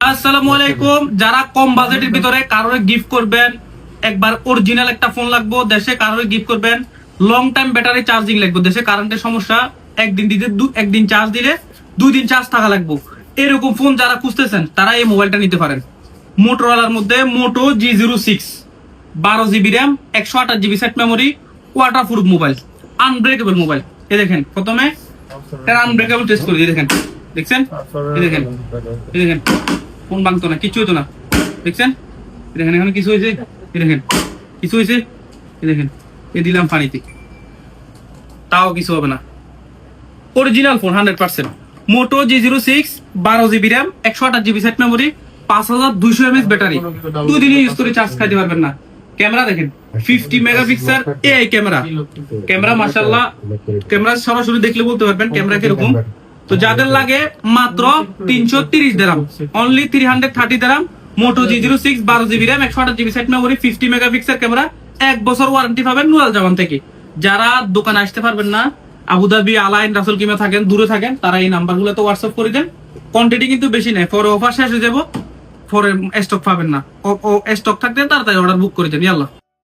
আসসালামু আলাইকুম। যারা কম বাজেটের ভিতরে কারোর গিফট করবেন, একবার অরিজিনাল একটা ফোন লাগবে, দেশে কারোর গিফট করবেন, লং টাইম ব্যাটারি চার্জিং লাগবে, দেশে কারেন্টের সমস্যা, একদিন চার্জ দিলে 2 দিন চার্জ থাকা লাগবে, এরকম ফোন যারা খুঁজতেছেন তারা এই মোবাইলটা নিতে পারেন। মোটরোলার মধ্যে মোটো G06, 12 GB RAM, 128 GB set memory, waterproof mobile, unbreakable mobile. এই দেখেন, প্রথমে আনব্রেকেবল টেস্ট করি, দেখেন, দেখছেন, এই দেখেন, এই দেখেন, ফোন ভাঙতো না, কিছু হইতো না, দেখছেন, দেখেন এখানে কিছু হয়েছে, দেখেন কিছু হয়েছে, দেখেন এ দিলাম পানিতে, তাও কিছু হবে না। Original phone 100%। মোটো G06, 12 GB RAM, 128 GB set memory, 5200 mAh battery, 2 দিনে ইউজ করে চার্জ খাইতে পারবেন না। ক্যামেরা দেখেন, 50 মেগাপিক্সেল এআই ক্যামেরা মাশাআল্লাহ, ক্যামেরা সরাসরি দেখলে বলতে পারবেন ক্যামেরা কিরকম। তো যাদের লাগে মাত্র 330 দিরহাম, অনলি 330 দিরহাম, মোটো G06, 12 GB RAM, 128 GB set memory, 50 megapixel camera, 1 বছর ওয়ারেন্টি পাবেন নুরাল জামান থেকে। যারা দোকানে আসতে পারবেন না, আবুধাবি, আলাইন, রাসেল কিমা থাকেন, দূরে থাকেন, তারা এই নাম্বারগুলোতে হোয়াটসঅ্যাপ করে দেন। কোয়ান্টিটি কিন্তু বেশি নেই, পরে অফার শেষ হয়ে যাব, পরে স্টক পাবেন না। ও স্টক থাকলে তাড়াতাড়ি অর্ডার বুক করে দেন। ইয়াল্লাহ।